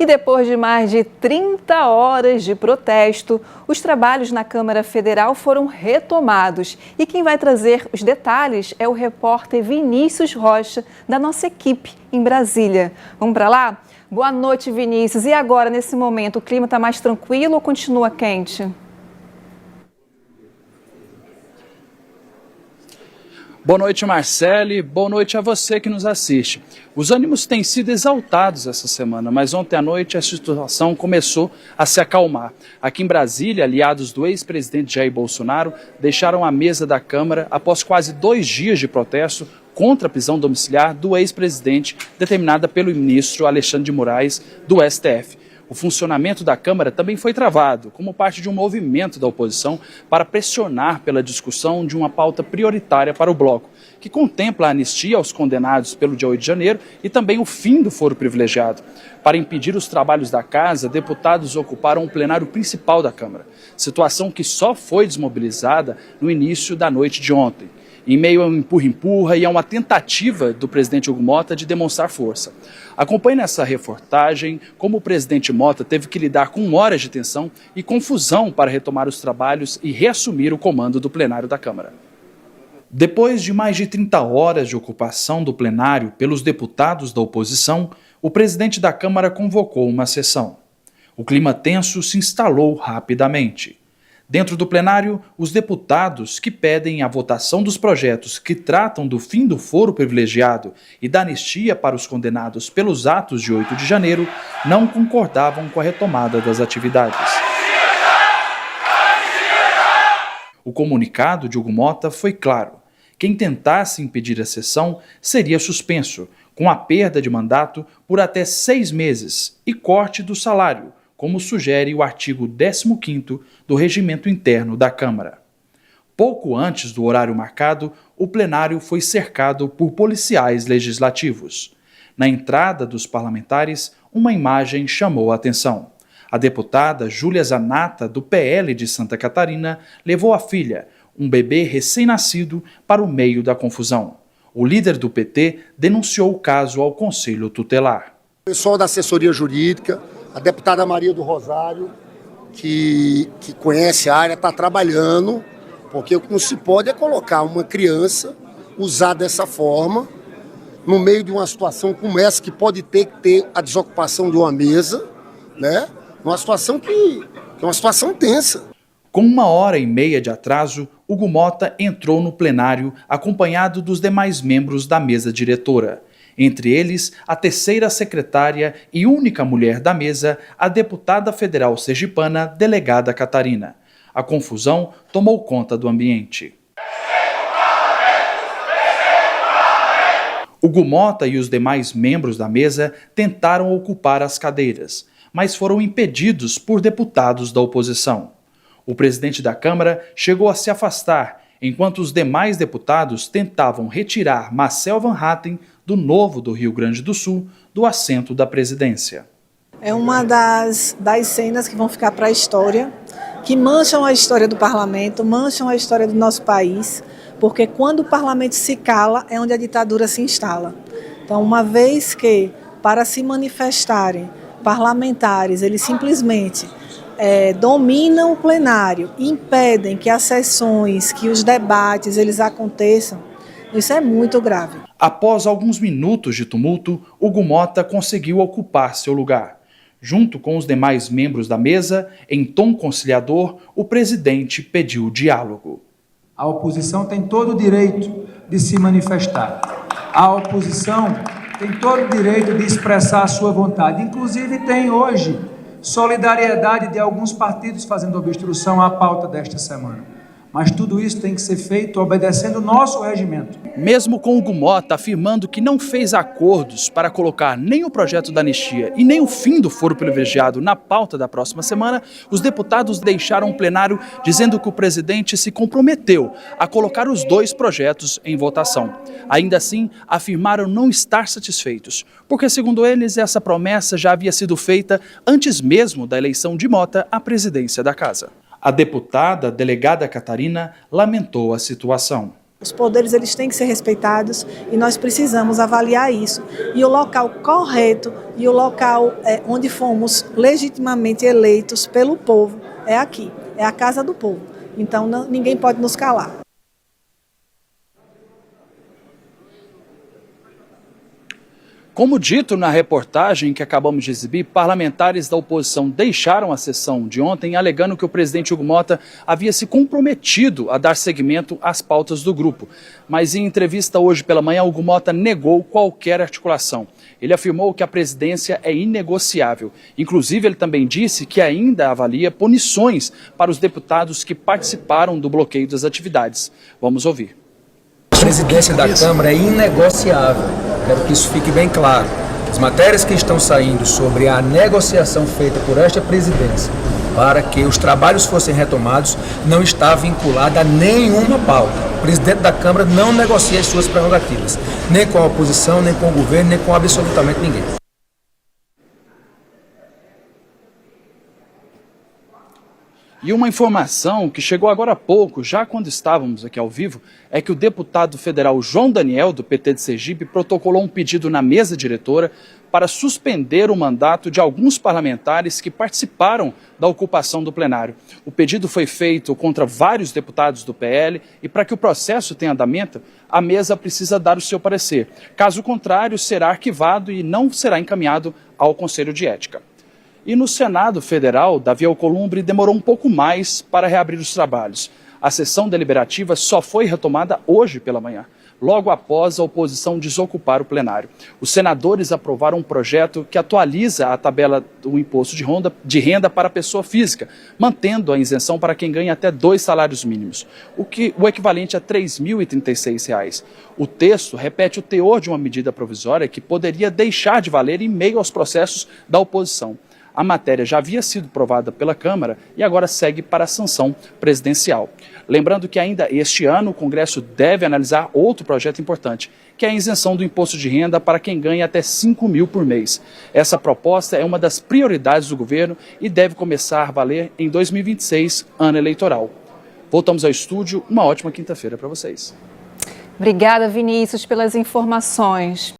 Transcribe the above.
E depois de mais de 30 horas de protesto, os trabalhos na Câmara Federal foram retomados. E quem vai trazer os detalhes é o repórter Vinícius Rocha, da nossa equipe em Brasília. Vamos para lá? Boa noite, Vinícius. E agora, nesse momento, o clima está mais tranquilo ou continua quente? Boa noite, Marcele. Boa noite a você que nos assiste. Os ânimos têm sido exaltados essa semana, mas ontem à noite a situação começou a se acalmar. Aqui em Brasília, aliados do ex-presidente Jair Bolsonaro deixaram a mesa da Câmara após quase 2 dias de protesto contra a prisão domiciliar do ex-presidente, determinada pelo ministro Alexandre de Moraes, do STF. O funcionamento da Câmara também foi travado, como parte de um movimento da oposição para pressionar pela discussão de uma pauta prioritária para o bloco, que contempla a anistia aos condenados pelo dia 8 de janeiro e também o fim do foro privilegiado. Para impedir os trabalhos da casa, deputados ocuparam o plenário principal da Câmara, situação que só foi desmobilizada no início da noite de ontem, em meio a um empurra-empurra e a uma tentativa do presidente Hugo Motta de demonstrar força. Acompanhe nessa reportagem como o presidente Motta teve que lidar com horas de tensão e confusão para retomar os trabalhos e reassumir o comando do plenário da Câmara. Depois de mais de 30 horas de ocupação do plenário pelos deputados da oposição, o presidente da Câmara convocou uma sessão. O clima tenso se instalou rapidamente. Dentro do plenário, os deputados que pedem a votação dos projetos que tratam do fim do foro privilegiado e da anistia para os condenados pelos atos de 8 de janeiro não concordavam com a retomada das atividades. O comunicado de Hugo Motta foi claro. Quem tentasse impedir a sessão seria suspenso, com a perda de mandato por até 6 meses e corte do salário, como sugere o artigo 15º do Regimento Interno da Câmara. Pouco antes do horário marcado, o plenário foi cercado por policiais legislativos. Na entrada dos parlamentares, uma imagem chamou a atenção. A deputada Júlia Zanata, do PL de Santa Catarina, levou a filha, um bebê recém-nascido, para o meio da confusão. O líder do PT denunciou o caso ao Conselho Tutelar. O pessoal da assessoria jurídica, a deputada Maria do Rosário, que conhece a área, está trabalhando, porque o que não se pode é colocar uma criança usar dessa forma, no meio de uma situação como essa, que pode ter que ter a desocupação de uma mesa, né? Uma situação que é uma situação tensa. Com 1h30 de atraso, Hugo Motta entrou no plenário acompanhado dos demais membros da mesa diretora. Entre eles, a terceira secretária e única mulher da mesa, a deputada federal sergipana, delegada Catarina. A confusão tomou conta do ambiente. Hugo Motta e os demais membros da mesa tentaram ocupar as cadeiras, mas foram impedidos por deputados da oposição. O presidente da Câmara chegou a se afastar, enquanto os demais deputados tentavam retirar Marcel Van Hatten, do Novo do Rio Grande do Sul, do assento da presidência. É uma das cenas que vão ficar para a história, que mancham a história do parlamento, mancham a história do nosso país, porque quando o parlamento se cala é onde a ditadura se instala. Então, uma vez que, para se manifestarem parlamentares, eles simplesmente dominam o plenário, impedem que as sessões, que os debates eles aconteçam, isso é muito grave. Após alguns minutos de tumulto, Hugo Motta conseguiu ocupar seu lugar. Junto com os demais membros da mesa, em tom conciliador, o presidente pediu diálogo. A oposição tem todo o direito de se manifestar. A oposição tem todo o direito de expressar a sua vontade. Inclusive tem hoje solidariedade de alguns partidos fazendo obstrução à pauta desta semana. Mas tudo isso tem que ser feito obedecendo o nosso regimento. Mesmo com Hugo Motta afirmando que não fez acordos para colocar nem o projeto da anistia e nem o fim do foro privilegiado na pauta da próxima semana, os deputados deixaram o plenário dizendo que o presidente se comprometeu a colocar os 2 projetos em votação. Ainda assim, afirmaram não estar satisfeitos, porque, segundo eles, essa promessa já havia sido feita antes mesmo da eleição de Motta à presidência da casa. A deputada delegada Catarina lamentou a situação. Os poderes eles têm que ser respeitados e nós precisamos avaliar isso. E o local correto e o local onde fomos legitimamente eleitos pelo povo é aqui, é a casa do povo. Então ninguém pode nos calar. Como dito na reportagem que acabamos de exibir, parlamentares da oposição deixaram a sessão de ontem alegando que o presidente Hugo Motta havia se comprometido a dar seguimento às pautas do grupo. Mas em entrevista hoje pela manhã, Hugo Motta negou qualquer articulação. Ele afirmou que a presidência é inegociável. Inclusive, ele também disse que ainda avalia punições para os deputados que participaram do bloqueio das atividades. Vamos ouvir. A presidência da Câmara é inegociável, quero que isso fique bem claro. As matérias que estão saindo sobre a negociação feita por esta presidência para que os trabalhos fossem retomados não está vinculada a nenhuma pauta. O presidente da Câmara não negocia as suas prerrogativas, nem com a oposição, nem com o governo, nem com absolutamente ninguém. E uma informação que chegou agora há pouco, já quando estávamos aqui ao vivo, é que o deputado federal João Daniel, do PT de Sergipe, protocolou um pedido na mesa diretora para suspender o mandato de alguns parlamentares que participaram da ocupação do plenário. O pedido foi feito contra vários deputados do PL e para que o processo tenha andamento, a mesa precisa dar o seu parecer. Caso contrário, será arquivado e não será encaminhado ao Conselho de Ética. E no Senado Federal, Davi Alcolumbre demorou um pouco mais para reabrir os trabalhos. A sessão deliberativa só foi retomada hoje pela manhã, logo após a oposição desocupar o plenário. Os senadores aprovaram um projeto que atualiza a tabela do imposto de renda para a pessoa física, mantendo a isenção para quem ganha até 2 salários mínimos, o equivalente a R$ 3.036. O texto repete o teor de uma medida provisória que poderia deixar de valer em meio aos processos da oposição. A matéria já havia sido aprovada pela Câmara e agora segue para a sanção presidencial. Lembrando que ainda este ano o Congresso deve analisar outro projeto importante, que é a isenção do imposto de renda para quem ganha até R$ 5.000 por mês. Essa proposta é uma das prioridades do governo e deve começar a valer em 2026, ano eleitoral. Voltamos ao estúdio, uma ótima quinta-feira para vocês. Obrigada, Vinícius, pelas informações.